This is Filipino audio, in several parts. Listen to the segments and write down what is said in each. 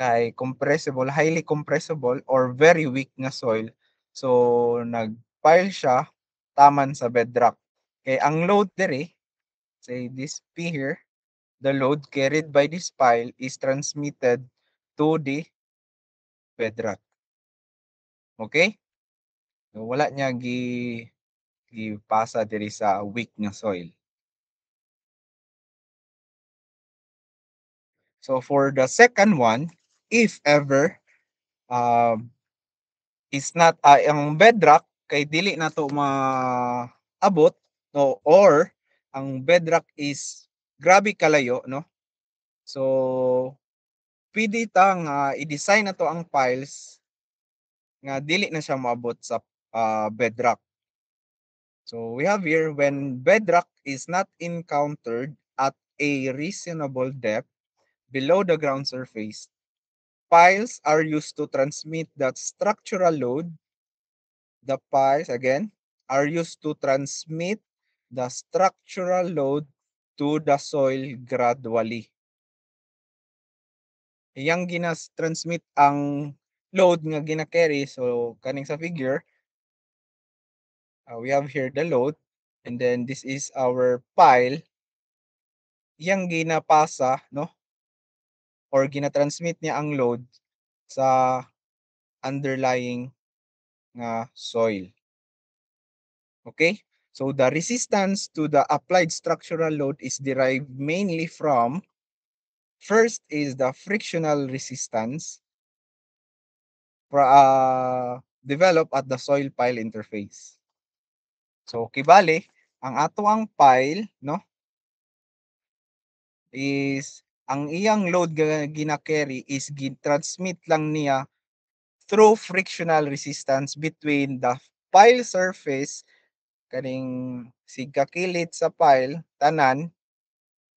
kay compressible, highly compressible or very weak nga soil. So nag-pile siya taman sa bedrock. Kay ang load diri, say this P here, the load carried by this pile is transmitted to the bedrock. Okay? So, wala niya gipasa diri sa weak nga soil. So for the second one, if ever um is not ang bedrock kay dili na to maabot no, or ang bedrock is grabe kalayo no. So pwede ta nga i-design na to ang piles nga dili na siya moabot sa bedrock. So we have here when bedrock is not encountered at a reasonable depth below the ground surface, piles are used to transmit that structural load. The piles again are used to transmit the structural load to the soil gradually. Iyang ginas-transmit ang load nga gina-carry. So kaning sa figure, we have here the load and then this is our pile. Iyang ginapasa no or gina-transmit niya ang load sa underlying nga soil. Okay? So the resistance to the applied structural load is derived mainly from, first is the frictional resistance developed at the soil pile interface. So kibali, ang ato ang pile no is ang iyang load gina-carry is transmit lang niya through frictional resistance between the pile surface kaning sigkakilit sa pile tanan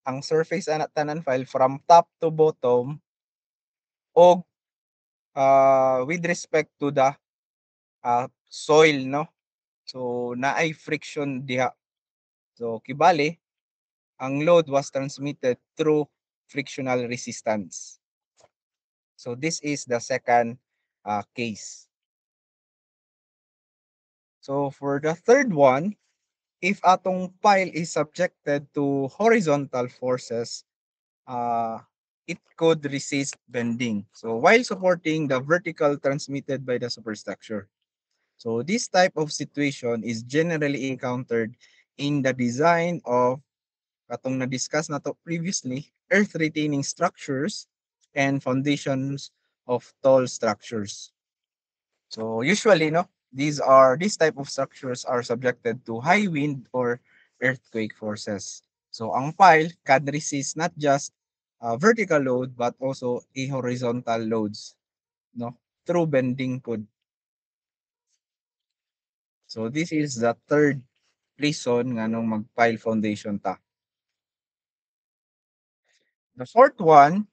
ang surface ana tanan file from top to bottom og with respect to the soil no. So naay friction diha. So kibali ang load was transmitted through frictional resistance. So this is the second case. So for the third one, if atong pile is subjected to horizontal forces, it could resist bending. So while supporting the vertical transmitted by the superstructure. So this type of situation is generally encountered in the design of katong na-discuss na to previously, earth retaining structures and foundations of tall structures. So usually no, these type of structures are subjected to high wind or earthquake forces. So ang pile can resist not just vertical load but also a horizontal loads no through bending pod. So this is the third reason nga nung mag-pile foundation ta. The fourth one,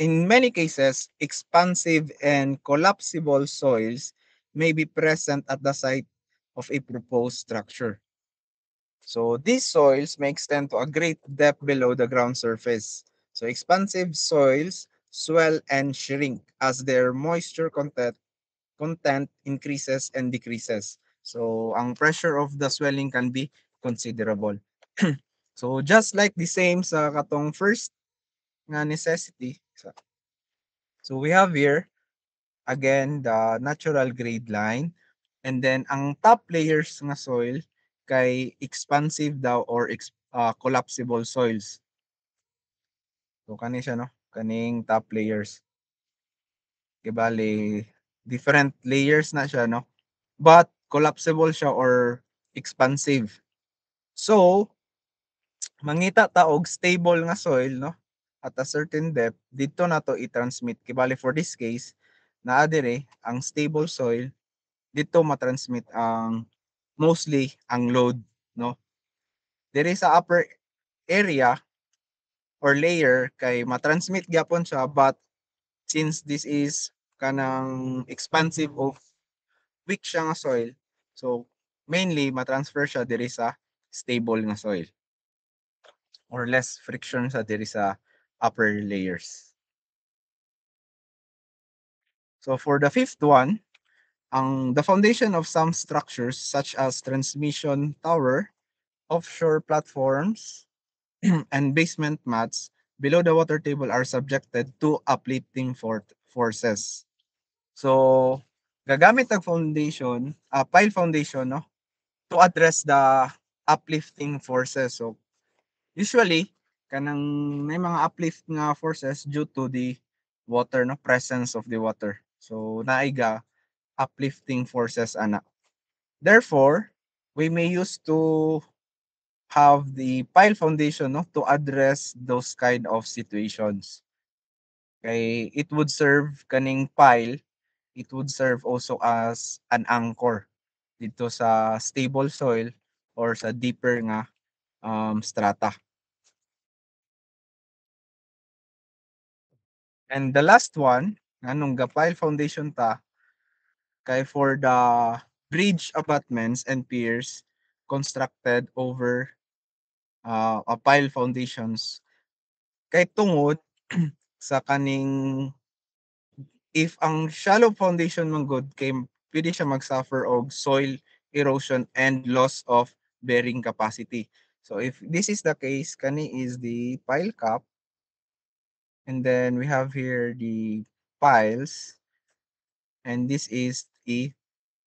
in many cases, expansive and collapsible soils may be present at the site of a proposed structure. So these soils may extend to a great depth below the ground surface. So expansive soils swell and shrink as their moisture content increases and decreases. So ang pressure of the swelling can be considerable. So just like the same sa katong first nga necessity. So we have here again the natural grade line and then ang top layers nga soil kay expansive daw or collapsible soils. So kani siya no, kaning top layers. Bali different layers na siya no. But collapsible siya or expansive. So mangita ta og stable nga soil no at a certain depth dito na to i-transmit kibali for this case naa dire ang stable soil dito matransmit ang mostly ang load no dire sa upper area or layer kay matransmit gyapon siya but since this is kanang expansive of weak siya nga soil so mainly matransfer siya dire sa stable nga soil or less friction sa diri sa upper layers. So for the fifth one, the foundation of some structures such as transmission tower, offshore platforms, and basement mats below the water table are subjected to uplifting forces. So gagamit ang foundation, pile foundation, no, to address the uplifting forces. So usually kanang may mga uplift nga forces due to the water, no, presence of the water. So naiga uplifting forces ana. Therefore, we may use to have the pile foundation, no, to address those kind of situations. Kay it would serve kaning pile, it would serve also as an anchor dito sa stable soil or sa deeper nga strata. And the last one, nganong gapile foundation ta, kay for the bridge abutments and piers constructed over a pile foundations. Kay tungod sa kaning if ang shallow foundation man good kay pwede siya mag-suffer og soil erosion and loss of bearing capacity. So if this is the case, kani is the pile cap, and then we have here the piles, and this is the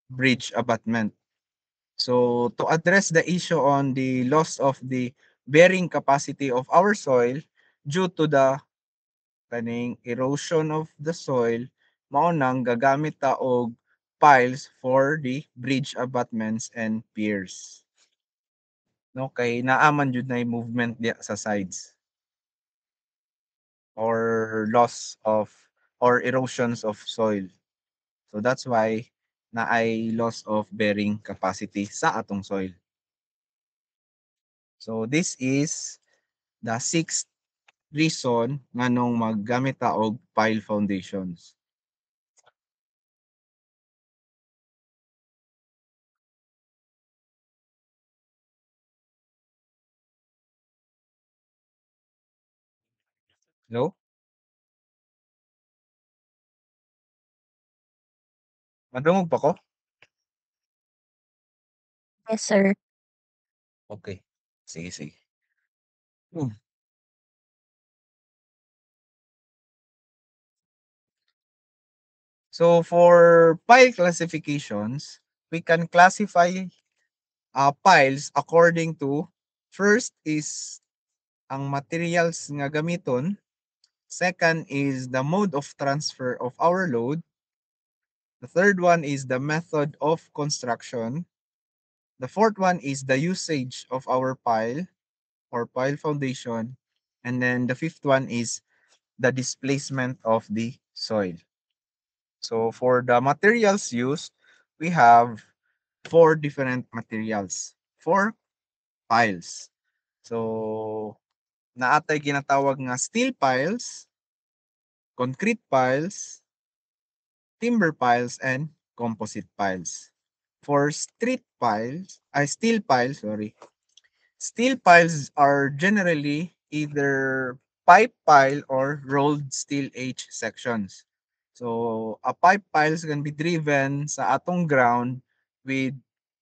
bridge abutment. So to address the issue on the loss of the bearing capacity of our soil due to the kaning erosion of the soil, mao nang gagamit ta og piles for the bridge abutments and piers. No, kay naaman jud na movement diya sa sides or loss of or erosions of soil. So that's why naay loss of bearing capacity sa atong soil. So this is the sixth reason nganong maggamit ta og pile foundations. Hello? Madungog pa ko? Yes, sir. Okay. Sige, sige. Hmm. So for pile classifications, we can classify piles according to first is ang materials nga gamiton, second is the mode of transfer of our load, the third one is the method of construction, the fourth one is the usage of our pile or pile foundation, and then the fifth one is the displacement of the soil. So for the materials used, we have four different materials, four piles. So naatay ginatawag nga steel piles, concrete piles, timber piles, and composite piles. For steel piles, sorry. Steel piles are generally either pipe pile or rolled steel H sections. So a pipe piles can be driven sa atong ground with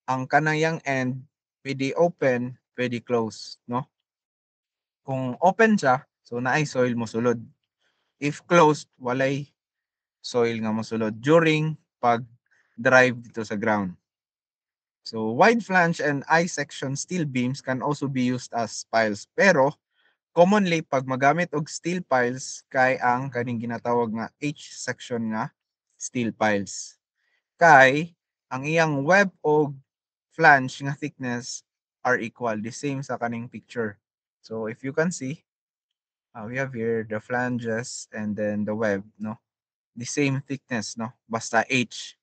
ang kanayang end pwede open, pwede close, no? Kung open siya, so naay soil mosulod. If closed, walay soil nga mosulod during pag-drive dito sa ground. So wide flange and I section steel beams can also be used as piles. Pero commonly pag magamit og steel piles kay ang kaning ginatawag nga H section nga steel piles. Kay ang iyang web og flange nga thickness are equal, the same sa kaning picture. So if you can see, we have here the flanges and then the web, no? The same thickness, no? Basta H.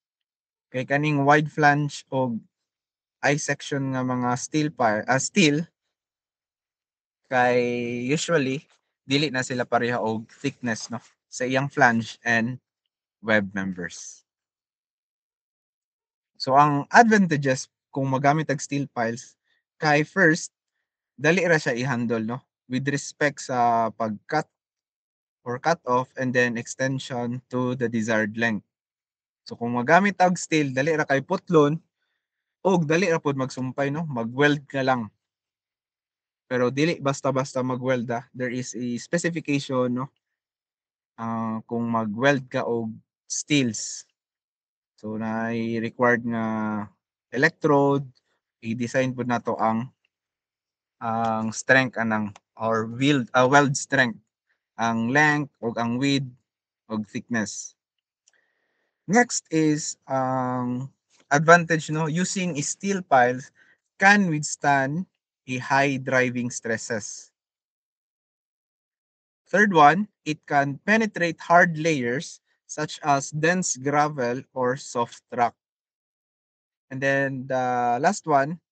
Kay kaning wide flange og I section nga mga steel kay usually dili na sila pareha og thickness, no, sa iyang flange and web members. So ang advantages kung magamit og steel piles kay first dali ra siya i-handle, no, with respect sa pag-cut or cut off and then extension to the desired length. So kung magamit og steel dali ra kay putlon ug dali ra pod magsumpay no, mag-weld ka lang. Pero dili basta-basta mag-weld, there is a specification no, kung mag-weld ka og steels. So naay required nga electrode, i-design pud nato ang strength anang or weld strength, ang length ug ang width ug thickness. Next is advantage no, using steel piles can withstand a high driving stresses. Third one, it can penetrate hard layers such as dense gravel or soft rock. And then the last one,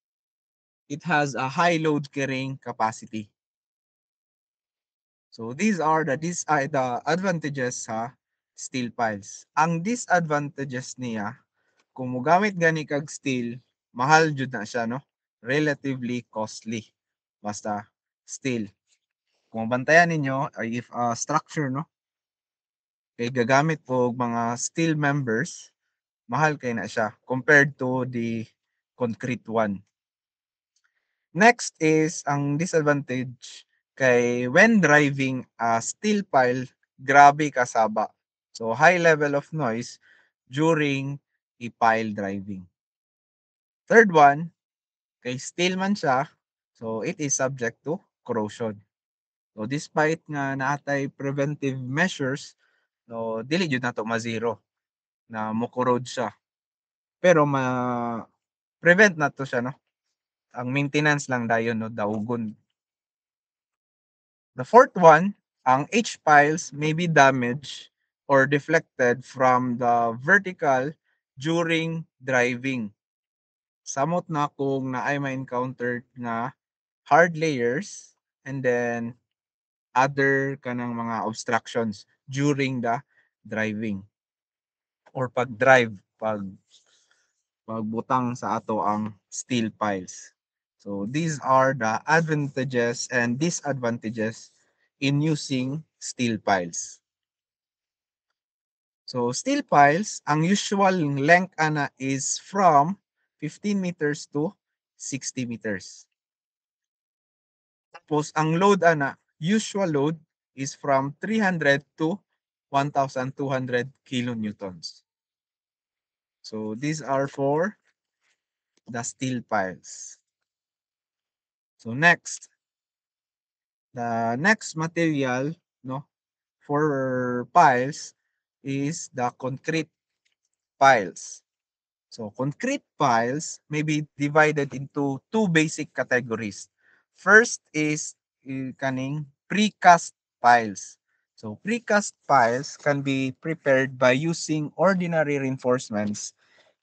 it has a high load carrying capacity. So these are the advantages sa steel piles. Ang disadvantages niya, kung mogamit gani kag steel, mahal jud na siya no. Relatively costly. Basta steel. Kung bantayan ninyo ay if structure no, kay gagamit og mga steel members, mahal kay na siya compared to the concrete one. Next is ang disadvantage kay when driving a steel pile, grabe kasaba. So high level of noise during a pile driving. Third one, kay steel man siya, so it is subject to corrosion. So despite nga naatay preventive measures, no dili jud nato ma-zero na mo-corrode siya. Pero prevent nato siya no. Ang maintenance lang dayon no, daugon. The fourth one, ang H-piles may be damaged or deflected from the vertical during driving. Samot na kung naay ma-encountered nga hard layers and then other kanang mga obstructions during the driving or pag-drive, pagbutang sa ato ang steel piles. So these are the advantages and disadvantages in using steel piles. So steel piles, ang usual length ana is from 15 meters to 60 meters. Tapos ang load ana, usual load is from 300 to 1,200 kilonewtons. So these are for the steel piles. So next, the next material no for piles is the concrete piles. So concrete piles may be divided into two basic categories. First is kaning precast piles. So precast piles can be prepared by using ordinary reinforcements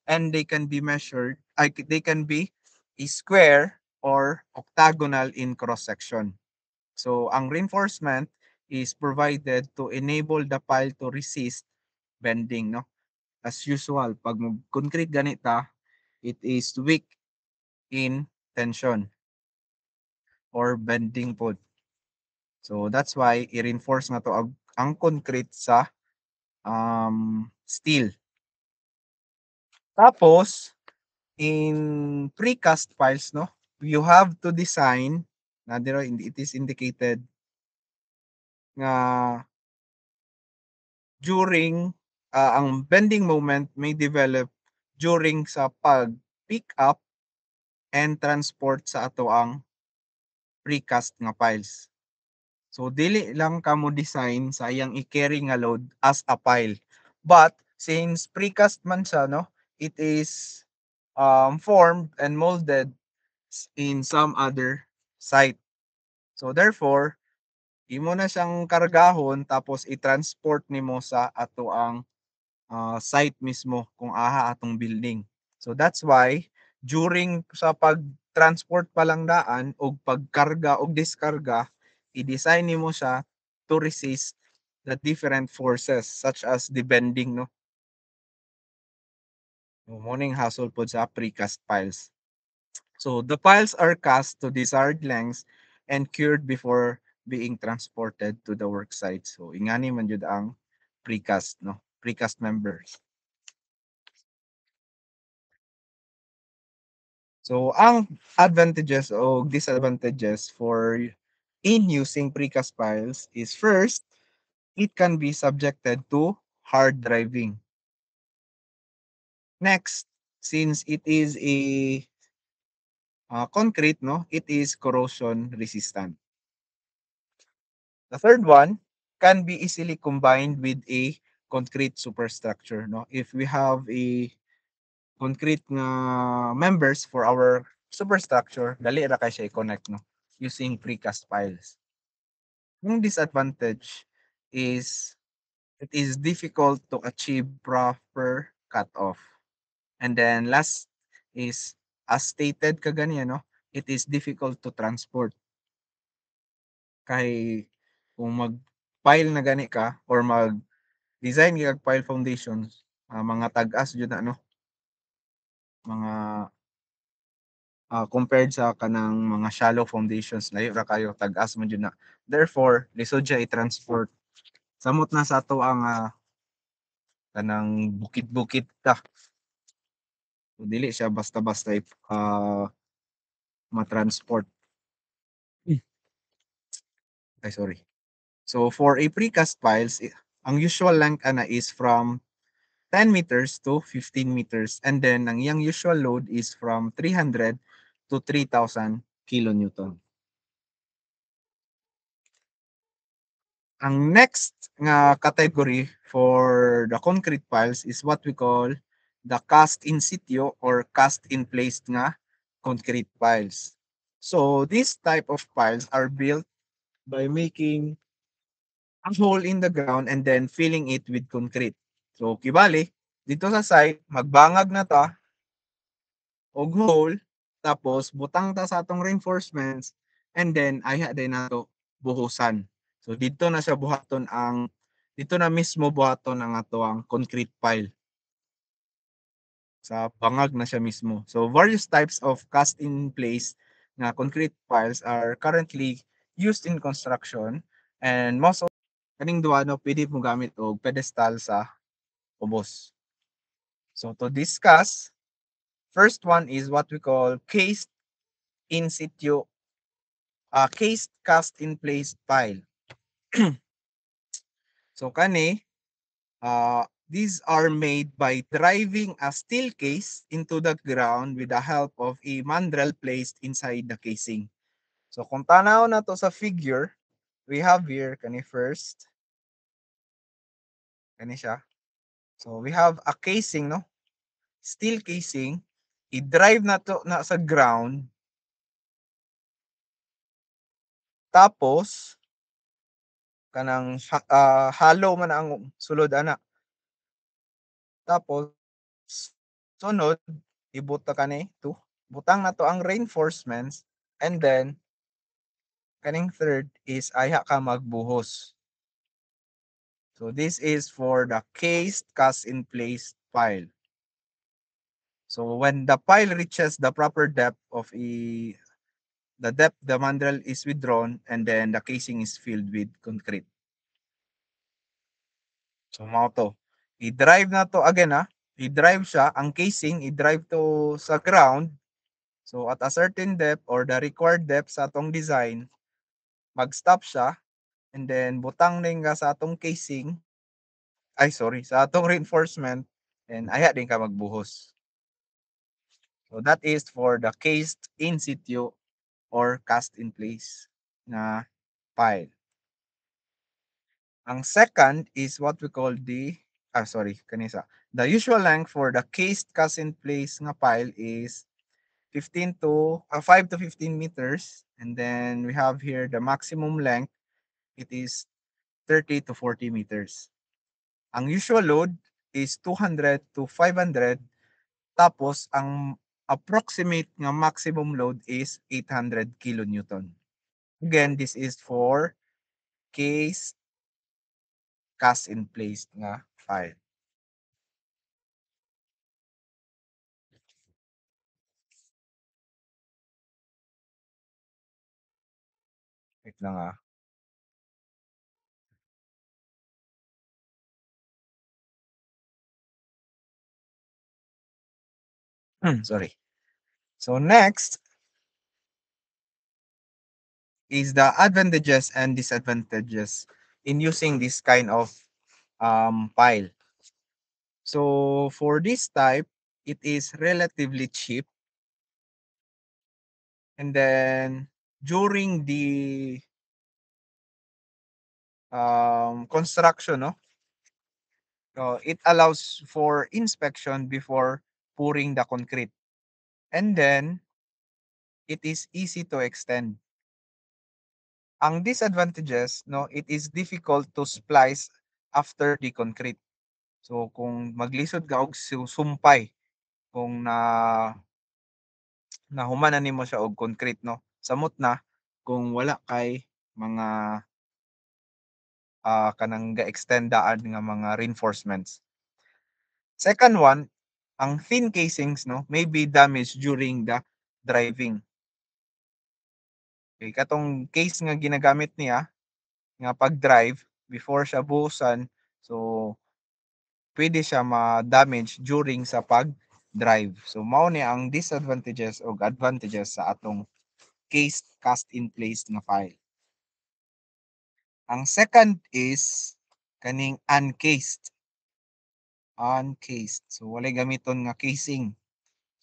and they can be measured, they can be a square or octagonal in cross section. So ang reinforcement is provided to enable the pile to resist bending no. As usual, pag concrete ganita, it is weak in tension or bending pod. So that's why i-reinforce na to ang concrete sa steel. Tapos in precast piles no, you have to design na there it is indicated nga during ang bending moment may develop during sa pag pick up and transport sa ato ang precast nga piles. So dili lang kamo design sa iyang i-carry nga load as a pile. But since precast man siya no, it is formed and molded in some other site. So therefore, imo na siyang kargahon tapos i-transport nimo sa ato ang site mismo kung aha atong building. So that's why during sa pag-transport pa lang daan og pagkarga og diskarga, i-design nimo siya to resist the different forces such as the bending no. Morning hassle pod sa precast piles. So the piles are cast to desired lengths and cured before being transported to the work site. So ingani man jud ang precast no, precast members. So ang advantages o disadvantages for in using precast piles is first, it can be subjected to hard driving. Next, since it is a concrete, no, it is corrosion resistant. The third one can be easily combined with a concrete superstructure. No, if we have a concrete nga members for our superstructure, dali ra kay siya i-connect no using precast piles. Yung disadvantage is it is difficult to achieve proper cut-off. And then last is as stated kagani no, it is difficult to transport. Kay kung mag-pile na gani ka or mag-design kag pile foundations, mga tag-as jud na no, mga compared sa kanang mga shallow foundations layo ra kayo tag-as man jud na. Therefore, lisod siya i-transport. Samot na sa ato ang kanang bukid-bukid ta. So, dili siya basta-basta ma-transport. Ay, sorry. So for a precast piles, ang usual length ana is from 10 meters to 15 meters and then ang iyang usual load is from 300 to 3,000 kilonewton. Ang next nga category for the concrete piles is what we call the cast in situ or cast in place nga concrete piles. So this type of piles are built by making a hole in the ground and then filling it with concrete. So kibali, dito sa site, magbangag na ta og hole, tapos butang ta sa atong reinforcements, and then ayha din nato buhusan. So dito na siya buhaton dito na mismo buhaton ang ato ang concrete pile. Sa bangag na siya mismo. So various types of cast in place na concrete piles are currently used in construction and most of kaning duha no pwede mo gamit og pedestal sa ubos. So to discuss, first one is what we call cased in situ, cased cast in place pile. So kani, these are made by driving a steel case into the ground with the help of a mandrel placed inside the casing. So kung tanaw na to sa figure, we have here kani first, kani siya. So we have a casing no, steel casing, i-drive na to na sa ground. Tapos kanang hollow man ang sulod ana. Tapos sunod ibuta kani to. Butang na to ang reinforcements and then kaning third is ayha ka magbuhos. So this is for the cased cast in place pile. So when the pile reaches the proper depth of the depth the mandrel is withdrawn and then the casing is filled with concrete. So mao to. I-drive na to again I-drive siya ang casing i-drive to sa ground. So at a certain depth or the required depth sa atong design, mag-stop siya and then butang ning ka sa atong casing, ay sorry, sa atong reinforcement and ayha din ka magbuhos. So that is for the cased in situ or cast in place na pile. Ang second is what we call kanisa. The usual length for the cased cast in place nga pile is 5 to 15 meters and then we have here the maximum length, it is 30 to 40 meters. Ang usual load is 200 to 500 tapos ang approximate nga maximum load is 800 kilonewton. Again, this is for case cast in place nga pile. Wait lang sorry. So next is the advantages and disadvantages in using this kind of pile. So for this type, it is relatively cheap, and then during the construction, no, it allows for inspection before pouring the concrete, and then it is easy to extend. Ang disadvantages, no, it is difficult to splice after the concrete. So kung maglisod ka og sumpay, kung nahumanan nimo siya og concrete, no, samot na kung wala kay mga kanang ga-extend daan nga mga reinforcements. Second one, ang thin casings, no, may be damaged during the driving. Okay, katong case nga ginagamit niya nga pag-drive before siya buhusan, so pwede siya ma-damage during sa pag-drive. So mao ni ang disadvantages o advantages sa atong cast in place nga file. Ang second is kaning uncased. Uncased. So walay gamiton nga casing.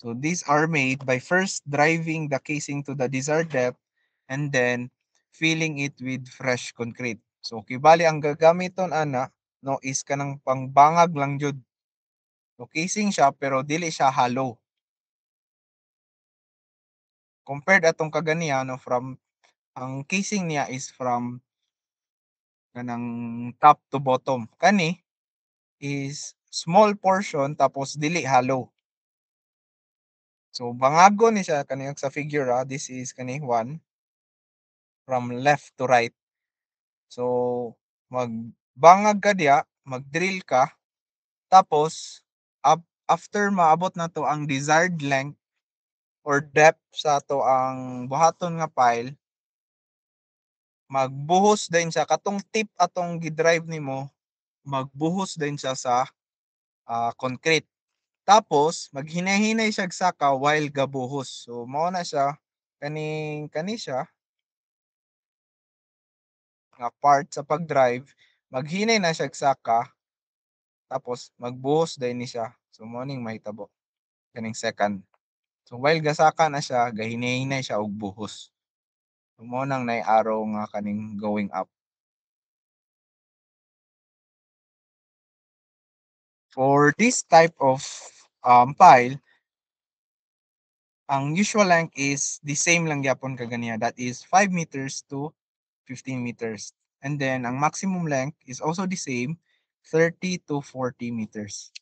So these are made by first driving the casing to the desired depth and then filling it with fresh concrete. So kibali ang gagamiton ana, no, is kanang pangbangag lang jud. So casing siya pero dili siya hollow. Compared atong kaganiya, no, from ang casing niya is from kanang top to bottom. Kani is small portion tapos dili hollow. So bangago ni siya kaniyang sa figure, this is kani one from left to right. So magbangag ka diya, mag-drill ka, tapos after maabot na to ang desired length or depth sa to ang buhaton nga pile, magbuhos din siya katong tip atong gidrive nimo, magbuhos din siya sa concrete. Tapos maghinay-hinay siya saka while gabuhos. So mao na siya kani siya nga part sa pag-drive, maghinay na siya saka tapos magbuhos din ni siya. So mao ning mahitabo kaning second. So while gasaka na siya, gahinay-hinay siya og buhos. So mao nang nay-araw nga kaning going up. For this type of pile, ang usual length is the same lang gyapon kaganiya. That is 5 meters to 15 meters. And then ang maximum length is also the same, 30 to 40 meters.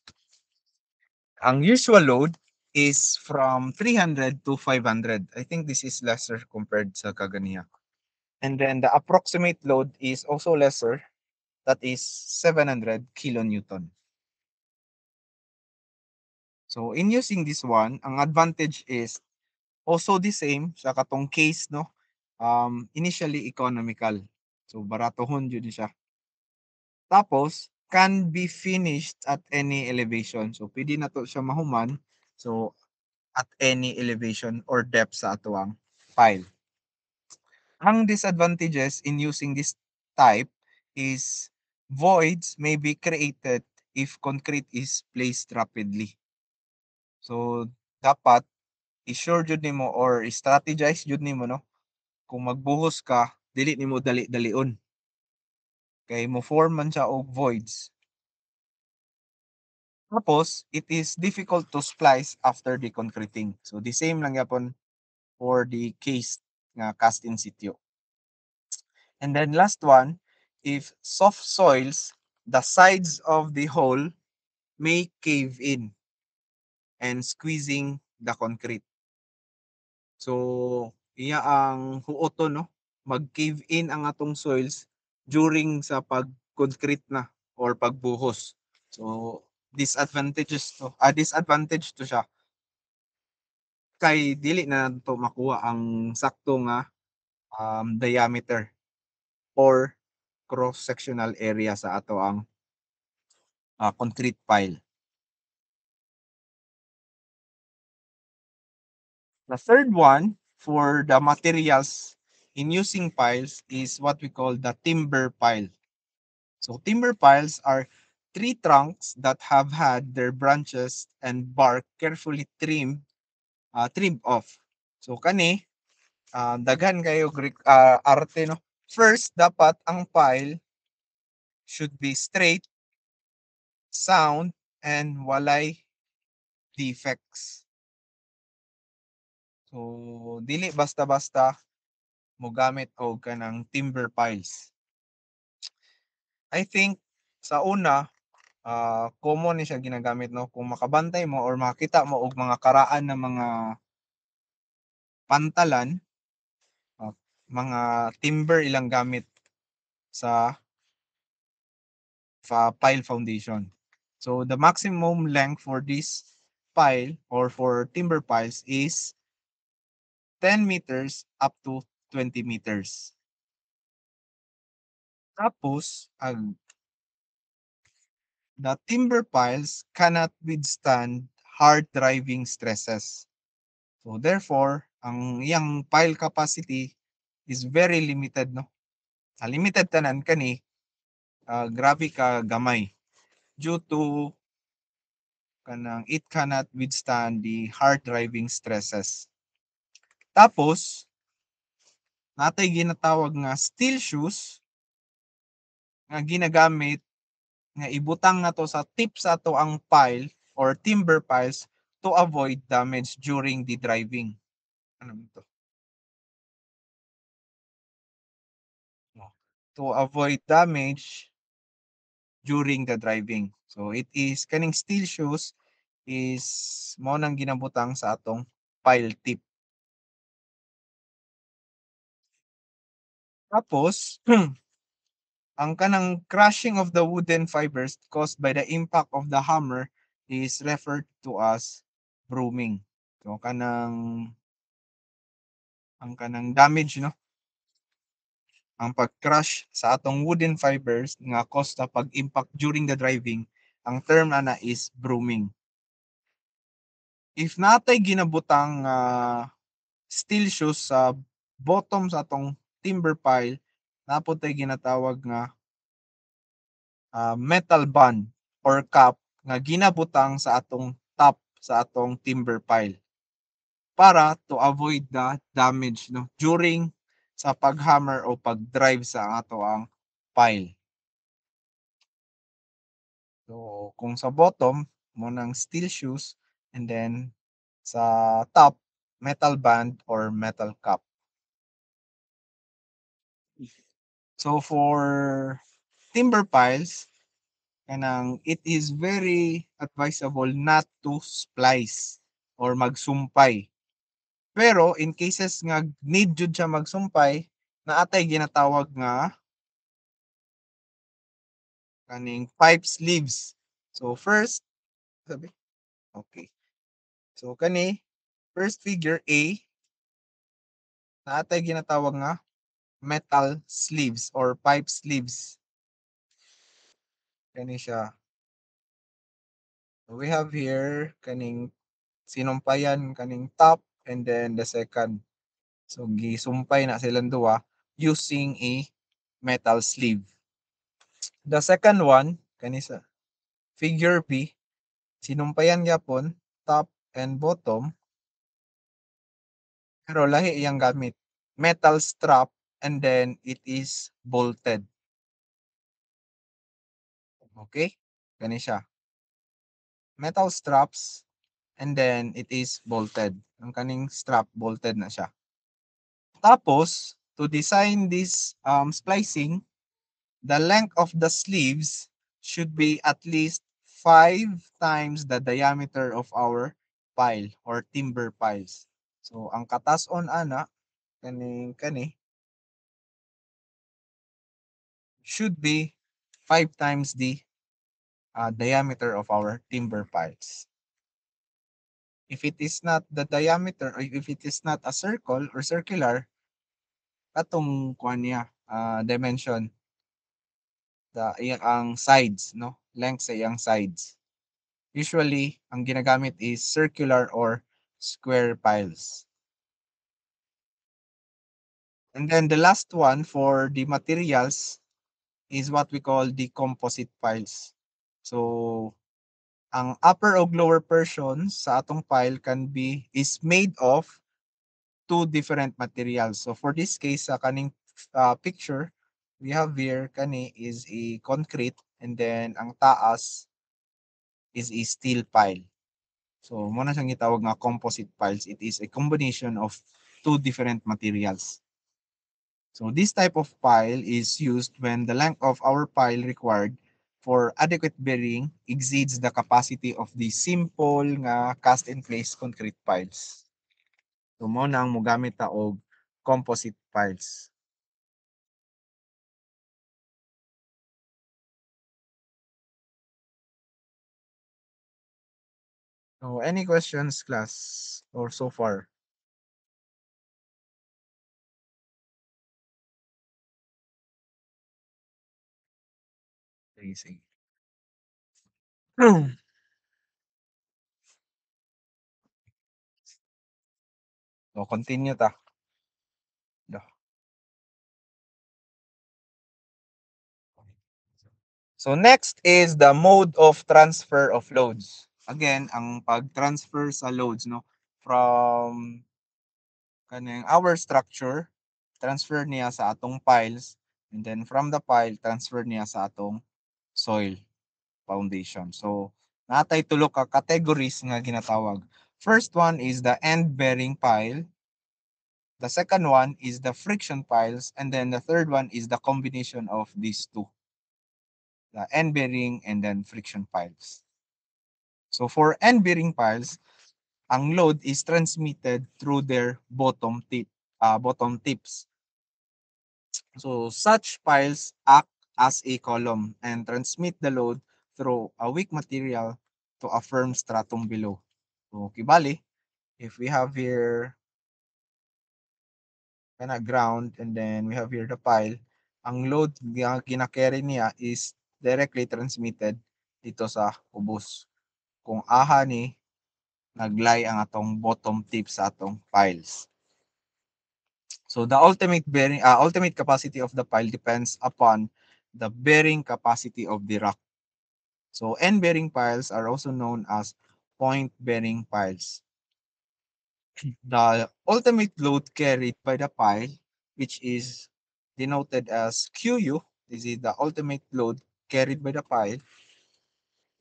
Ang usual load is from 300 to 500. I think this is lesser compared sa kaganiya. And then the approximate load is also lesser. That is 700 kilonewton. So in using this one, ang advantage is also the same sa katong case, no. Initially economical. So baratohon jud siya. Tapos can be finished at any elevation. So pwede na to siya mahuman. So at any elevation or depth sa atuang pile. Ang disadvantages in using this type is voids may be created if concrete is placed rapidly. So dapat i-sure jud nimo or strategize jud nimo, no, kung magbuhos ka dili nimo dali-dalion kay mo form man siya og voids. Tapos it is difficult to splice after the concreting. So the same lang yapon for the case nga cast in situ. And then last one, if soft soils, the sides of the hole may cave in and squeezing the concrete. So iya ang huoton, no, mag-cave in ang atong soils during sa pag-concrete na or pagbuhos. So disadvantage to siya kay dili na to makuha ang sakto nga diameter or cross-sectional area sa ato ang concrete pile. The third one for the materials in using piles is what we call the timber pile. So timber piles are tree trunks that have had their branches and bark carefully trimmed off. So kani daghan kayo arte no. First dapat ang pile should be straight, sound, and walay defects. So dili basta-basta mo gamit og kanang timber piles. I think sa una common ni siya ginagamit no kung makabantay mo or makita mo og mga karaan ng mga pantalan, ah, mga timber ilang gamit sa pile foundation. So the maximum length for this pile or for timber piles is 10 meters up to 20 meters. Tapos, the timber piles cannot withstand hard driving stresses. So therefore, ang iyang pile capacity is very limited no. Limited tanan kani grabe ka gamay due to kanang it cannot withstand the hard driving stresses. Tapos natay ginatawag nga steel shoes nga ginagamit nga ibutang nato sa tip sa ato ang pile or timber piles to avoid damage during the driving. Ano mo to? No. To avoid damage during the driving. So it is kaning steel shoes is mo nang ginabutang sa atong pile tip. Tapos ang kanang crushing of the wooden fibers caused by the impact of the hammer is referred to as bruising. So ang kanang damage no, ang pag-crush sa atong wooden fibers nga cause sa pag-impact during the driving, ang term ana is bruising. If natay ginabutang steel shoes sa bottom sa atong timber pile, napod tay ginatawag nga metal band or cap nga ginabutang sa atong top sa atong timber pile para to avoid the damage no during sa paghammer o pag-drive sa ato ang pile. So kung sa bottom mo ng steel shoes and then sa top metal band or metal cap. So for timber piles, kanang it is very advisable not to splice or magsumpay. Pero in cases nga need jud siya magsumpay, naatay ginatawag nga kaning pipe sleeves. So first, sabi, okay. So kani first figure A, naatay ginatawag nga metal sleeves or pipe sleeves. Kani siya. So we have here kaning sinumpayan kaning top and then the second. So gisumpay na silang duwa using a metal sleeve. The second one kani sa figure B, sinumpayan gyapon top and bottom pero lahi iyang gamit. Metal strap and then it is bolted. Okay? Kani siya. Metal straps and then it is bolted. Ang kaning strap bolted na siya. Tapos, to design this splicing, the length of the sleeves should be at least 5 times the diameter of our pile or timber piles. So, ang katas-on ana, kani, should be 5 times the diameter of our timber piles. If it is not the diameter, or if it is not a circle or circular, katong kuan niya, dimension, ang sides, no? Length sa iyang sides. Usually, ang ginagamit is circular or square piles. And then the last one for the materials is what we call the composite piles. So, ang upper o lower portion sa atong pile is made of two different materials. So for this case, sa kaning picture, we have here kani is a concrete and then ang taas is a steel pile. So mo na siyang gitawag nga composite piles. It is a combination of two different materials. So this type of pile is used when the length of our pile required for adequate bearing exceeds the capacity of the simple nga cast in place concrete piles. So mo na ang mogamit ta og composite piles. So any questions, class, or so far? Sige, sige. So continue ta. Da. So next is the mode of transfer of loads. Again, ang pag-transfer sa loads no from kaning our structure, transfer niya sa atong piles, and then from the pile transfer niya sa atong soil foundation. So natay tulo ka categories nga ginatawag. First one is the end bearing pile. The second one is the friction piles, and then the third one is the combination of these two, the end bearing and then friction piles. So for end bearing piles, ang load is transmitted through their bottom tips. So such piles act as a column and transmit the load through a weak material to a firm stratum below. So kibali, if we have here kana ground and then we have here the pile, ang load nga gina-carry niya is directly transmitted dito sa ubos. Kung aha ni naglay ang atong bottom tip sa atong piles. So the ultimate capacity of the pile depends upon the bearing capacity of the rock. So end bearing piles are also known as point bearing piles. The ultimate load carried by the pile, which is denoted as QU, this is the ultimate load carried by the pile,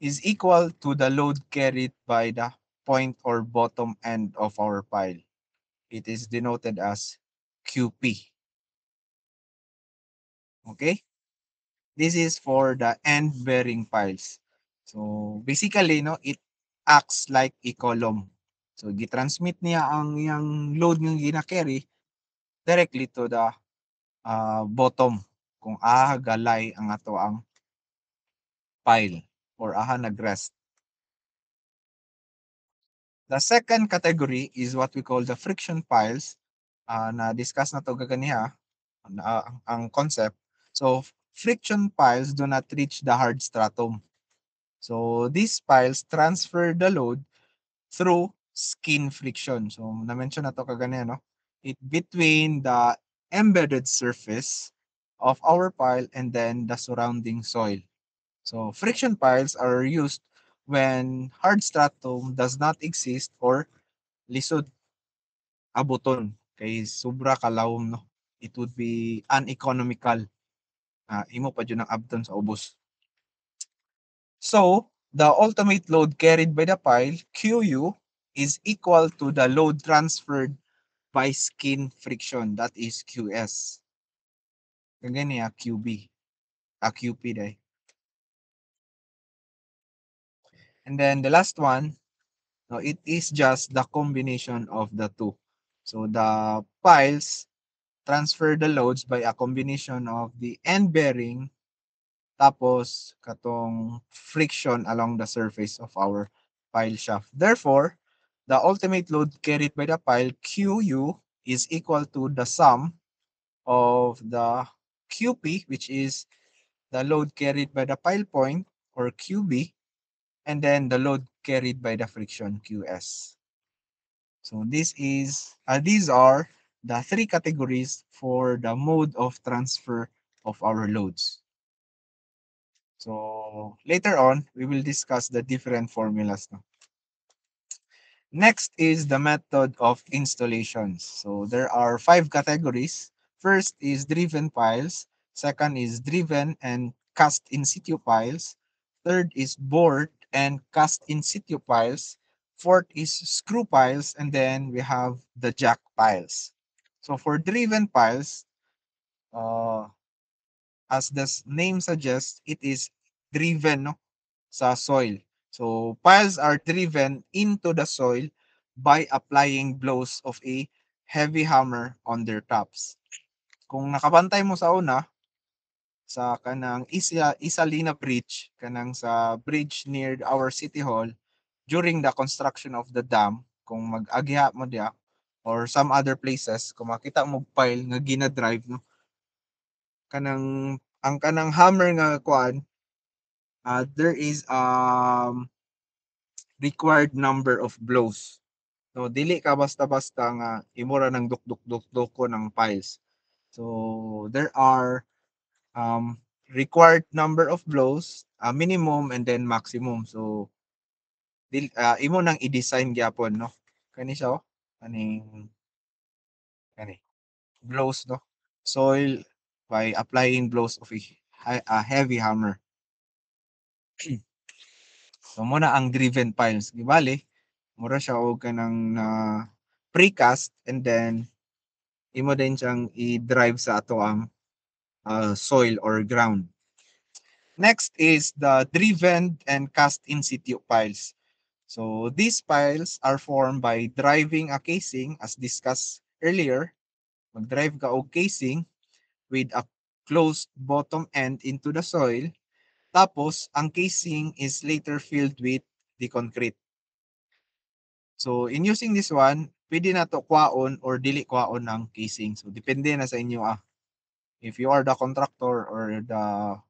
is equal to the load carried by the point or bottom end of our pile. It is denoted as QP. Okay? This is for the end bearing piles. So basically, no, it acts like a column. So gitransmit niya ang yang load ng gina-carry directly to the bottom kung galay ang ato ang pile or nagrest. The second category is what we call the friction piles. Na-discuss na to gaganiha ang concept. So friction piles do not reach the hard stratum. So these piles transfer the load through skin friction. So na-mention na to kaganiha, no? It between the embedded surface of our pile and then the surrounding soil. So friction piles are used when hard stratum does not exist or lisod abuton kay sobra kalawom no. It would be uneconomical. Imo pa jud ang abton sa ubos. So the ultimate load carried by the pile QU is equal to the load transferred by skin friction, that is QS. Kagaya niya QB, QP day. And then the last one, no, it is just the combination of the two. So the piles transfer the loads by a combination of the end bearing tapos katong friction along the surface of our pile shaft. Therefore, the ultimate load carried by the pile QU is equal to the sum of the QP, which is the load carried by the pile point or QB, and then the load carried by the friction QS. So these are the three categories for the mode of transfer of our loads. So later on, we will discuss the different formulas. No? Next is the method of installations. So there are five categories. First is driven piles. Second is driven and cast in situ piles. Third is bored and cast in situ piles. Fourth is screw piles. And then we have the jack piles. So for driven piles, uh, as the name suggests, it is driven, no, sa soil. So piles are driven into the soil by applying blows of a heavy hammer on their tops. Kung nakabantay mo sa una, sa kanang Isalina Bridge, kanang sa bridge near our City Hall, during the construction of the dam, kung mag-agya mo diya, or some other places, kung makita mo pile nga gina-drive, no, kanang ang kanang hammer nga kuan, there is required number of blows. So dili ka basta-basta nga imura ng duk-duk-duk-duk ko ng piles. So there are required number of blows, minimum and then maximum. So imo nang i-design gyapon, no. Kani siya oh. Kaning kani blows, no. Soil by applying blows of a heavy hammer. So muna ang driven piles. Gibali, mura siya og kanang na precast and then imo din siyang i-drive sa ato ang soil or ground. Next is the driven and cast in situ piles. So these piles are formed by driving a casing as discussed earlier. Mag-drive ka og casing with a closed bottom end into the soil. Tapos, ang casing is later filled with the concrete. So, in using this one, pwede na to kwaon or dili kwaon ng casing. So, depende na sa inyo if you are the contractor or the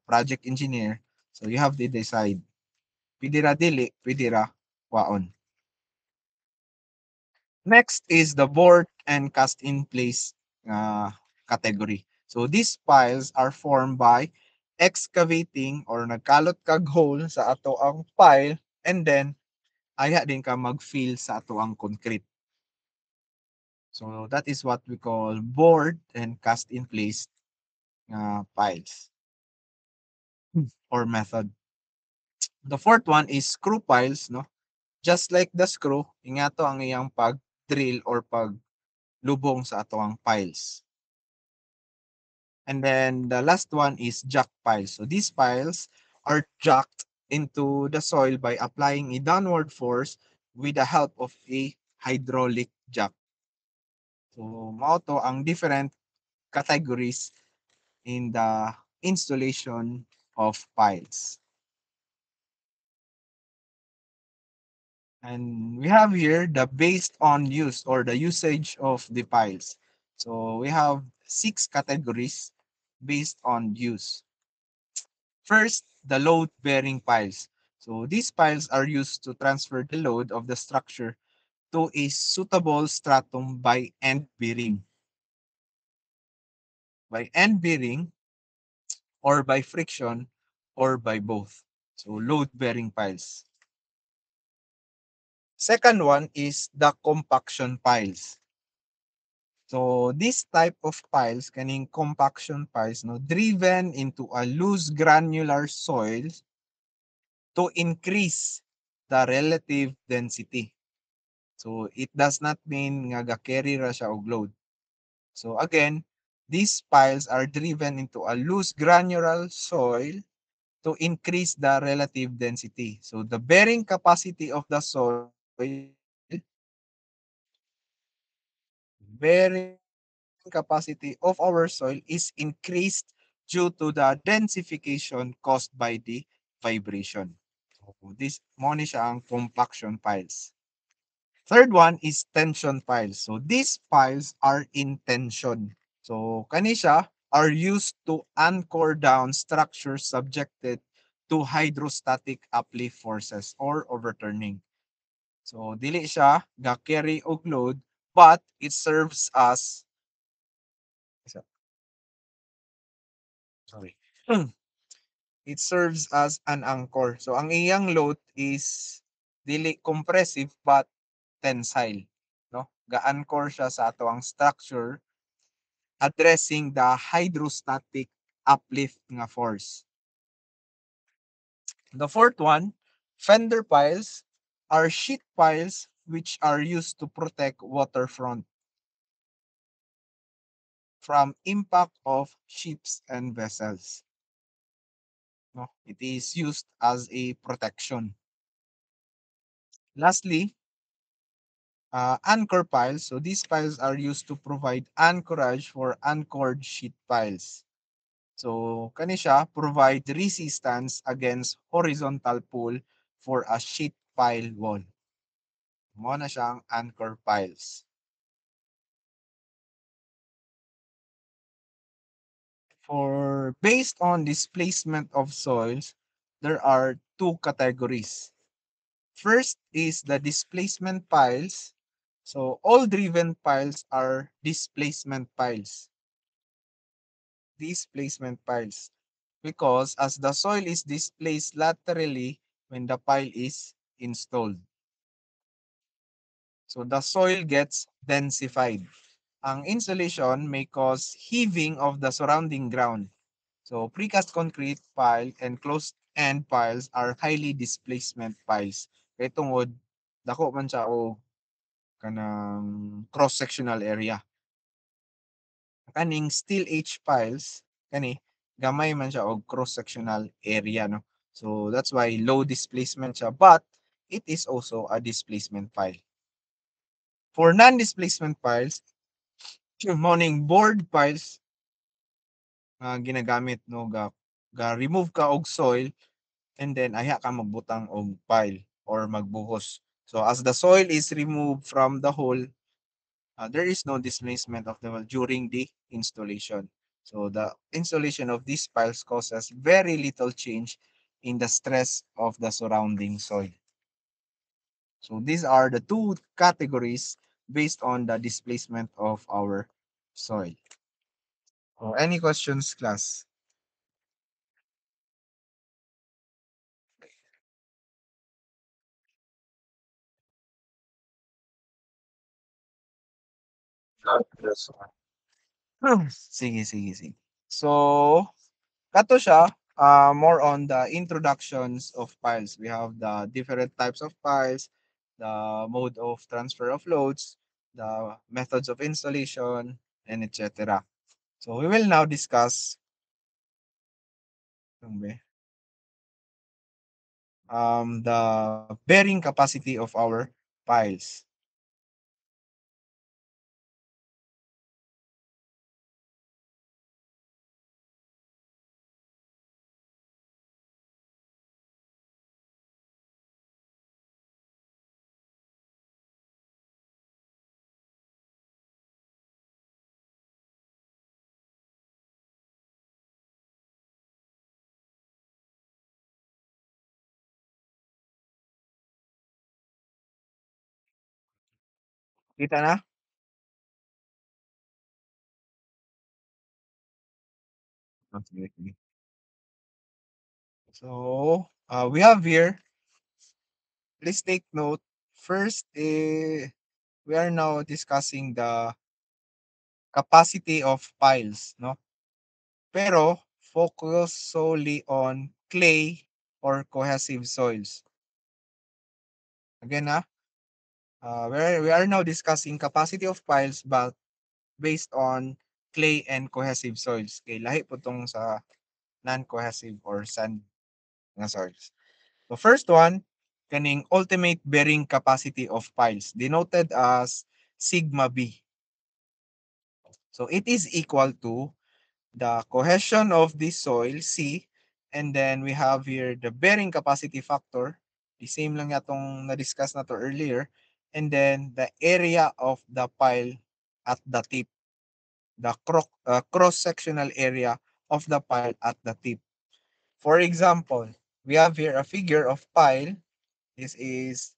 project engineer, so you have to decide. Pwede ra dili, pwede ra kwaon. Next is the board and cast in place category. So these piles are formed by excavating or nagkalot kag hole sa ato ang pile and then aya din ka mag-fill sa ato ang concrete. So that is what we call board and cast in place piles or method. The fourth one is screw piles, no? Just like the screw, ingato ang iyang pag-drill or paglubong sa ato ang piles. And then the last one is jack piles. So these piles are jacked into the soil by applying a downward force with the help of a hydraulic jack. So mao to ang different categories in the installation of piles. And we have here the based on use or the usage of the piles. So we have 6 categories based on use. First, the load-bearing piles. So these piles are used to transfer the load of the structure to a suitable stratum by end bearing. By end bearing or by friction or by both. So load-bearing piles. Second one is the compaction piles. So this type of piles, kaning compaction piles, no, driven into a loose granular soil to increase the relative density. So it does not mean nga ga-carry ra siya og load. So again, these piles are driven into a loose granular soil to increase the relative density. So the bearing capacity of the soil, bearing capacity of our soil is increased due to the densification caused by the vibration. So this mo ni siya ang compaction piles. Third one is tension piles. So these piles are in tension. So kani siya are used to anchor down structures subjected to hydrostatic uplift forces or overturning. So dili siya ga carry og load but it serves as Sorry. It serves as an anchor. So ang iyang load is dili compressive but tensile, no? Ga-anchor siya sa ato ang structure addressing the hydrostatic uplift nga force. The fourth one, fender piles are sheet piles which are used to protect waterfront from impact of ships and vessels. No? It is used as a protection. Lastly, anchor piles. So these piles are used to provide anchorage for anchored sheet piles. So kani siya provide resistance against horizontal pull for a sheet pile wall. Mo na siyang anchor piles. For based on displacement of soils, there are two categories. First is the displacement piles. So all driven piles are displacement piles. Displacement piles. Because as the soil is displaced laterally when the pile is installed. So the soil gets densified. Ang insulation may cause heaving of the surrounding ground. So precast concrete pile and closed end piles are highly displacement piles. Kay tungod dako man siya o kanang cross-sectional area. Kaning steel H piles kani gamay man siya og cross-sectional area, no. So that's why low displacement siya, but it is also a displacement pile. For non-displacement piles, morning board piles nga ginagamit, no, ga remove ka og soil and then ayha ka magbutang og pile or magbuhos. So as the soil is removed from the hole, there is no displacement of the wall during the installation. So the installation of these piles causes very little change in the stress of the surrounding soil. So these are the two categories based on the displacement of our soil. So any questions, class? Yes. Sige, sige, sige. So, kato siya, more on the introductions of piles. We have the different types of piles, the mode of transfer of loads, the methods of installation, and etc. So we will now discuss the bearing capacity of our piles. Kita na? Okay. So, we have here, please take note. First, we are now discussing the capacity of piles, no? Pero focus solely on clay or cohesive soils. Again, we are now discussing capacity of piles but based on clay and cohesive soils. Kay lahi po tong sa non-cohesive or sand nga soils. The first one, kaning ultimate bearing capacity of piles, denoted as sigma B. So it is equal to the cohesion of the soil, C, and then we have here the bearing capacity factor, the same lang yatong na-discuss na to earlier, and then the area of the pile at the tip, the cross-sectional area of the pile at the tip. For example, we have here a figure of pile. This is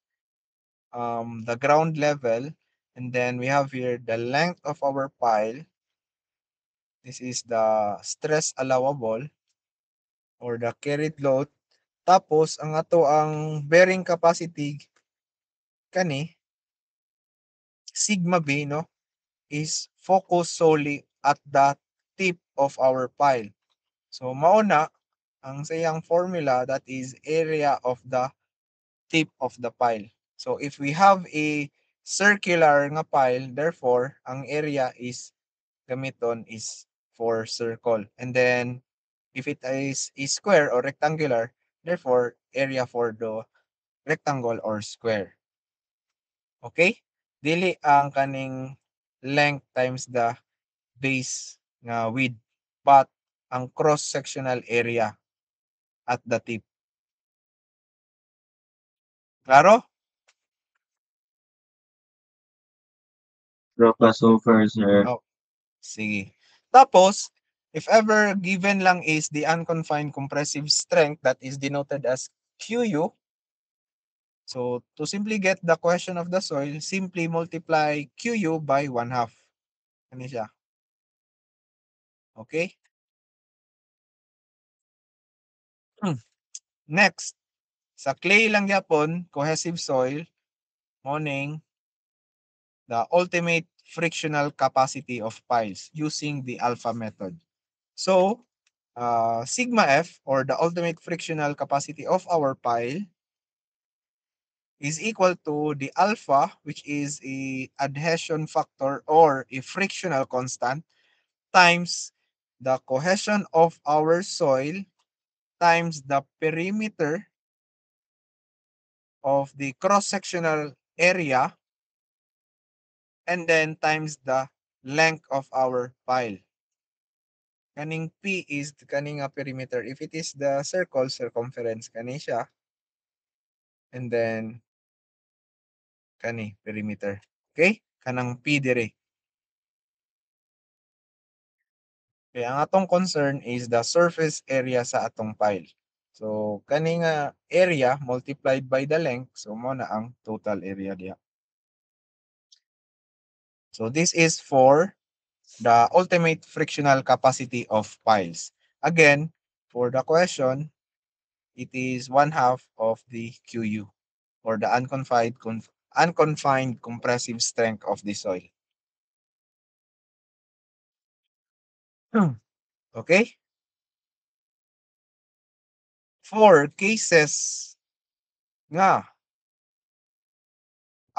the ground level, and then we have here the length of our pile, This is the stress allowable or the carried load. Tapos ang ato ang bearing capacity kani sigma B, no, is focused solely at the tip of our pile. So mauna ang sayang formula, that is area of the tip of the pile. So if we have a circular nga pile, therefore ang area is gamiton is for circle. And then if it is square or rectangular, therefore area for the rectangle or square. Okay? Dili ang kaning length times the base nga width, but ang cross-sectional area at the tip. Klaro? Pro crossover, sir. Oh, sige. Tapos, if ever given lang is the unconfined compressive strength that is denoted as QU, so to simply get the cohesion of the soil, simply multiply QU by 1/2. Ano siya? Okay? Next, sa clay lang yapon, cohesive soil, morning, the ultimate frictional capacity of piles using the alpha method. So, sigma F, or the ultimate frictional capacity of our pile, is equal to the alpha, which is a adhesion factor or a frictional constant, times the cohesion of our soil times the perimeter of the cross-sectional area, and then times the length of our pile. Kaning P is kaning nga perimeter. If it is the circle, circumference kani siya. And then kani perimeter. Okay? Kanang P dire. Okay, ang atong concern is the surface area sa atong pile. So kani nga area multiplied by the length, so mo na ang total area diya. So this is for the ultimate frictional capacity of piles. Again, for the question, it is 1/2 of the QU, or the unconfined compressive strength of the soil. Okay? For cases nga,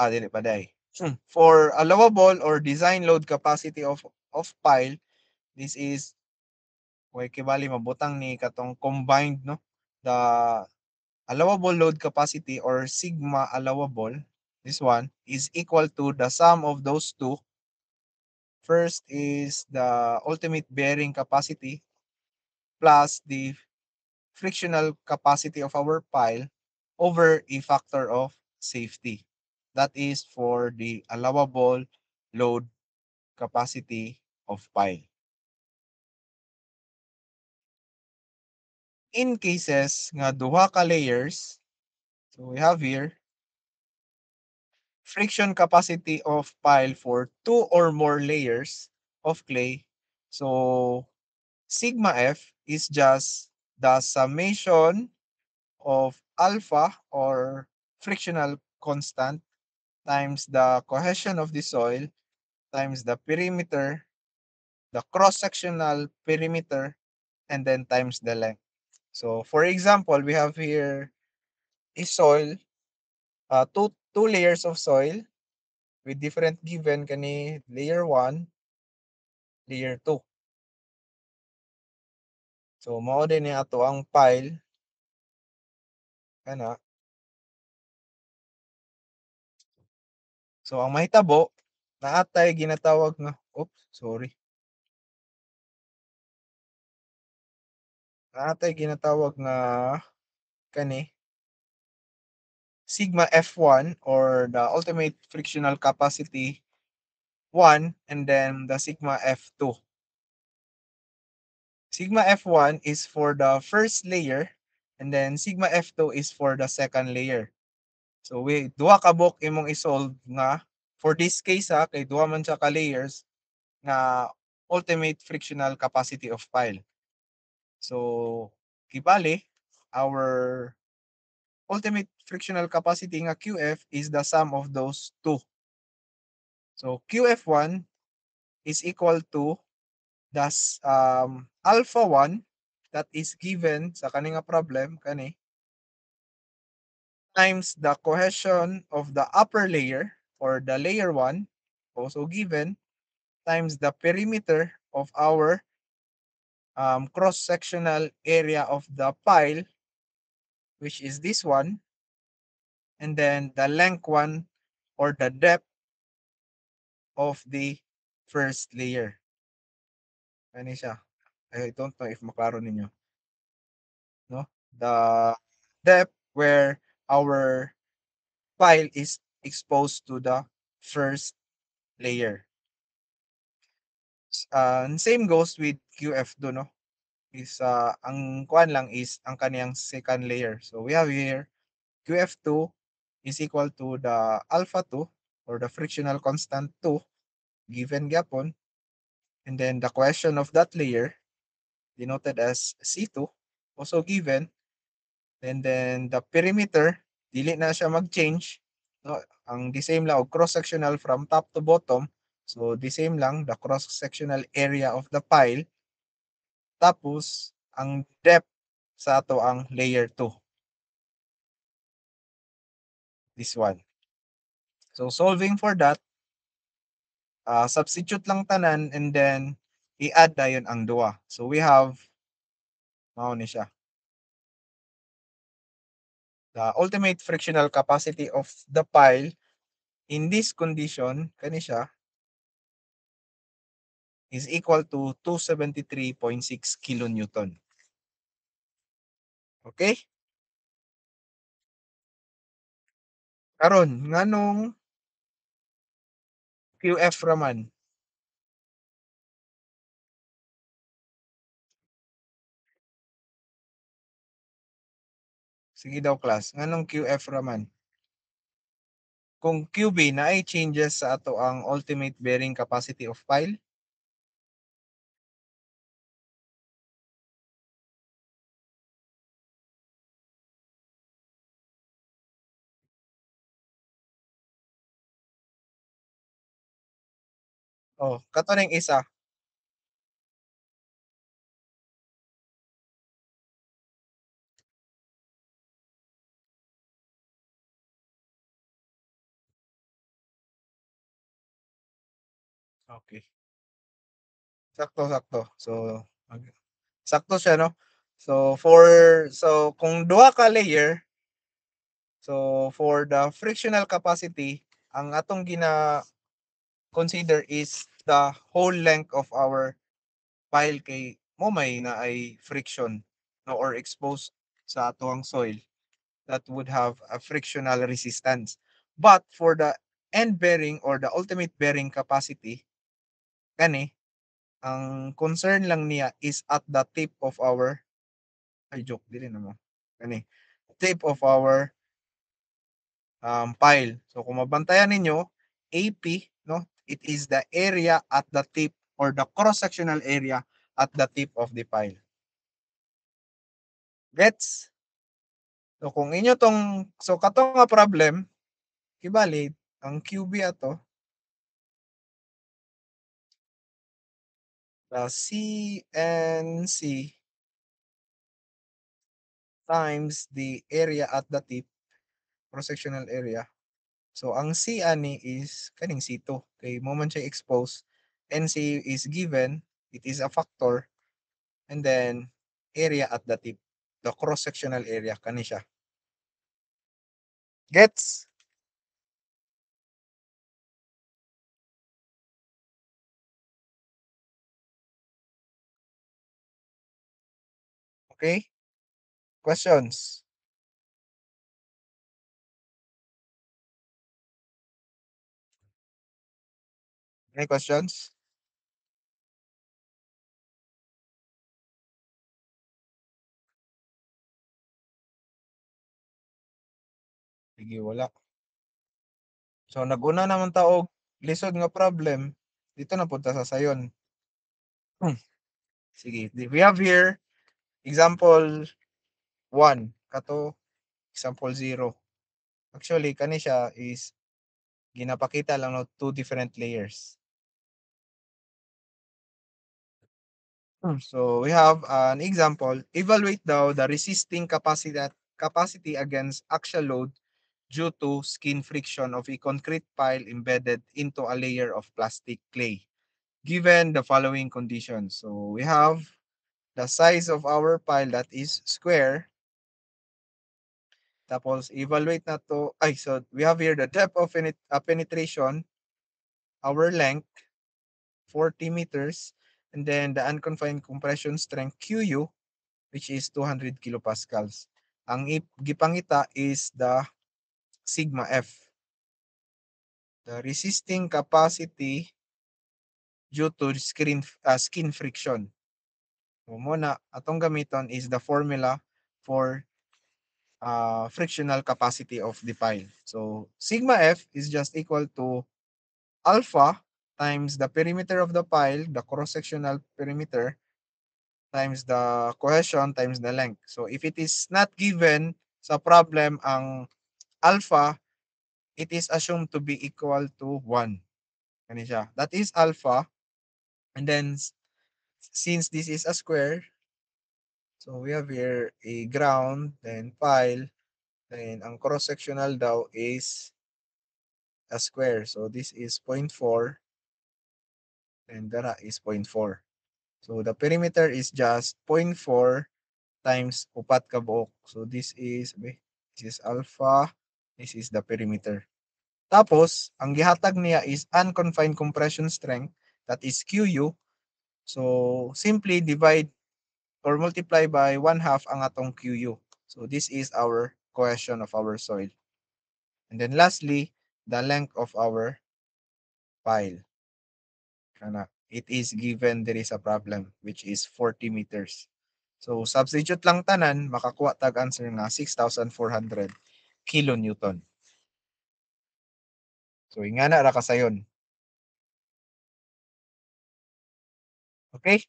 dili pa day. For allowable or design load capacity of pile, this is way kibali mabutang ni katong combined, no, the allowable load capacity or sigma allowable, this one is equal to the sum of those two. First is the ultimate bearing capacity plus the frictional capacity of our pile over a factor of safety. That is for the allowable load capacity of pile. In cases nga duha ka layers, so we have here friction capacity of pile for 2 or more layers of clay. So sigma F is just the summation of alpha, or frictional constant, times the cohesion of the soil times the perimeter, the cross-sectional perimeter, and then times the length. So for example, we have here a soil, two layers of soil with different given kani layer 1, layer 2. So mao din ni ato ang pile kana. So ang mahitabo naatay ginatawag nga, oops, sorry. Naatay ginatawag nga kani sigma F1, or the ultimate frictional capacity 1, and then the sigma F2. Sigma F1 is for the first layer, and then sigma F2 is for the second layer. So we duha ka book imong isolve nga for this case, kay duha man siya ka layers nga ultimate frictional capacity of pile. So, kibali, our ultimate frictional capacity nga QF is the sum of those two. So, QF1 is equal to the alpha 1 that is given sa kaninga problem kani times the cohesion of the upper layer or the layer 1 also given times the perimeter of our cross-sectional area of the pile, which is this one, and then the length one or the depth of the first layer. Ano siya? I don't know if maklaro ninyo. No? The depth where our pile is exposed to the first layer. And same goes with QF do, no? Is ang kuan lang is ang kaniyang second layer. So we have here QF2 is equal to the alpha 2 or the frictional constant 2 given gyapon, and then the cohesion of that layer denoted as C2 also given, and then the perimeter dili na siya mag-change, no? Ang the same lang og cross-sectional from top to bottom. So the same lang the cross-sectional area of the pile, tapos ang depth sa ato ang layer 2, this one. So solving for that, substitute lang tanan and then i-add dayon ang duwa. So we have mao ni siya. The ultimate frictional capacity of the pile in this condition kani siya is equal to 273.6 kilonewton. Okay? Karon nganong QF raman? Sige daw class, nganong QF raman? Kung QB na ay changes sa ato ang ultimate bearing capacity of pile. Oh, kato ning isa. Okay. Sakto-sakto. So, sakto siya, no? So, kung duha ka layer, so for the frictional capacity, ang atong consider is the whole length of our pile kay mo may na ay friction, no, or exposed sa atong soil that would have a frictional resistance. But for the end bearing or the ultimate bearing capacity, kani ang concern lang niya is at the tip of our ay joke dili na mo. Kani tip of our pile. So kung mabantayan ninyo, AP, no, it is the area at the tip or the cross-sectional area at the tip of the pile. Gets? So kung inyo tong so kato nga problem, kibali ang QB ato the CNC times the area at the tip, cross-sectional area. So ang C ani is kaning C2 kay mo man siya expose, NC is given, it is a factor, and then area at the tip, the cross-sectional area kani siya. Gets? Okay? Questions? Any questions? Sige, wala. So naguna naman ta og lisod nga problem. Dito na punta sa sayon. Hmm, sige, we have here example 1 kato example 0. Actually kani siya is ginapakita lang no two different layers. So we have an example. Evaluate daw the resisting capacity against axial load due to skin friction of a concrete pile embedded into a layer of plastic clay, given the following conditions. So we have the size of our pile that is square. Tapos evaluate na to. Ay, so we have here the depth of penetration, our length, 40 meters, and then the unconfined compression strength, QU, which is 200 kilopascals. Ang gipangita is the sigma F. The resisting capacity due to skin friction. So muna, atong gamiton is the formula for frictional capacity of the pile. So sigma F is just equal to alpha times the perimeter of the pile, the cross-sectional perimeter, times the cohesion times the length. So if it is not given sa problem ang alpha, it is assumed to be equal to 1. Kani siya. That is alpha. And then since this is a square, so we have here a ground, then pile, then ang cross-sectional daw is a square. So this is 0.4 and dara is 0.4. So the perimeter is just 0.4 times upat ka buok. So this is alpha, this is the perimeter. Tapos, ang gihatag niya is unconfined compression strength, that is QU. So simply divide or multiply by 1/2 ang atong QU. So this is our cohesion of our soil. And then lastly, the length of our pile. Kana, it is given there is a problem which is 40 meters. So substitute lang tanan, makakuha tag answer nga 6,400 kilonewton. So ingana ra kasayon. Okay?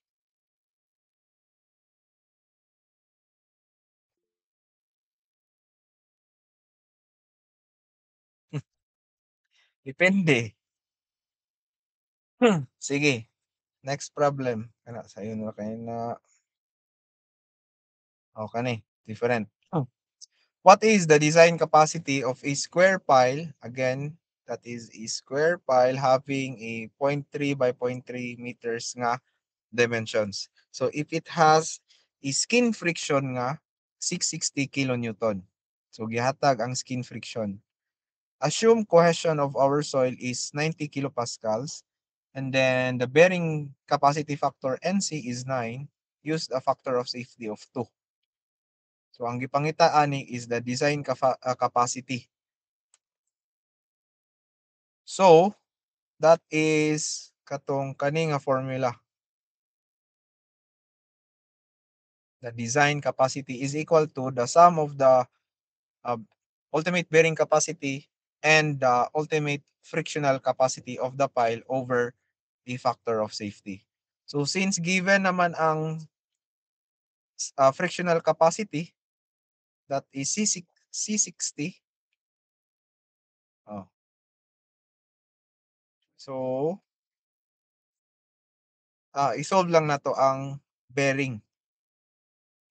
Depende. Sige. Next problem. Kana sayon na kay na kani different. What is the design capacity of a square pile? Again, that is a square pile having a zero point 0.3 by zero point 0.3 meters nga dimensions. So if it has a skin friction nga 660 kilonewton. So gihatag ang skin friction. Assume cohesion of our soil is 90 kilopascals and then the bearing capacity factor NC is 9. Use a factor of safety of 2. So ang gipangita ani is the design capacity. So that is katong kani nga formula. The design capacity is equal to the sum of the uh, ultimate bearing capacity and the ultimate frictional capacity of the pile over the factor of safety. So since given naman ang frictional capacity, that is C60. Oh. So isolve lang nato ang bearing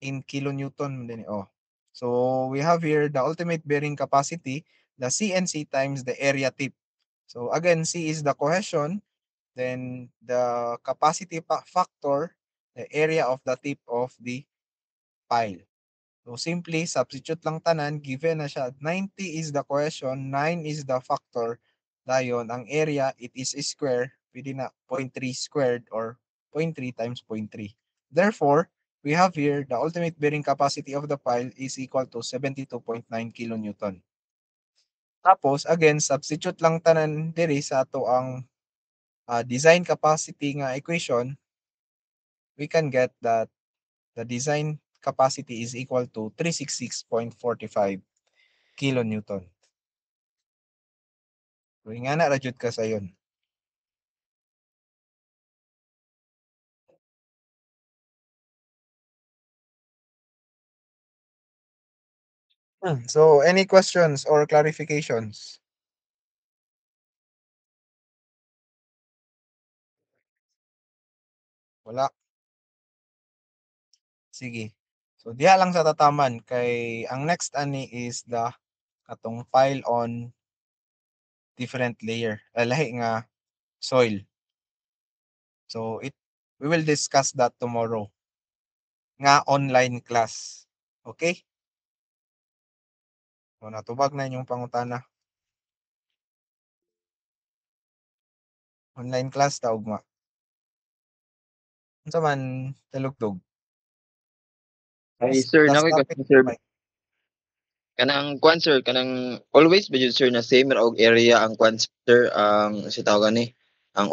in kilonewton din oh. So we have here the ultimate bearing capacity, the CNC times the area tip. So again, C is the cohesion, then the capacity factor, the area of the tip of the pile. So simply substitute lang tanan, given na siya 90 is the cohesion, 9 is the factor, dayon ang area it is a square, pwede na 0.3 squared or 0.3 times 0.3. Therefore, we have here the ultimate bearing capacity of the pile is equal to 72.9 kilonewton. Tapos again, substitute lang tanan diri sa ato ang design capacity nga equation, we can get that the design capacity is equal to 366.45 kilonewton. So, nga na, rajud ka sayon. So, any questions or clarifications? Wala. Sige. So, diha lang sa tataman kay ang next ani is the katong pile on different layer. Lahi nga soil. So, we will discuss that tomorrow nga online class. Okay? So, natubag na inyong pangutana. Online class ta ugma. Unsa man talugtog? Ay sir, Das nakoy topic kasi sir, may kanang kwan sir, kanang always ba jud sir na same ra og area ang kwan sir, ang si tawag ni ang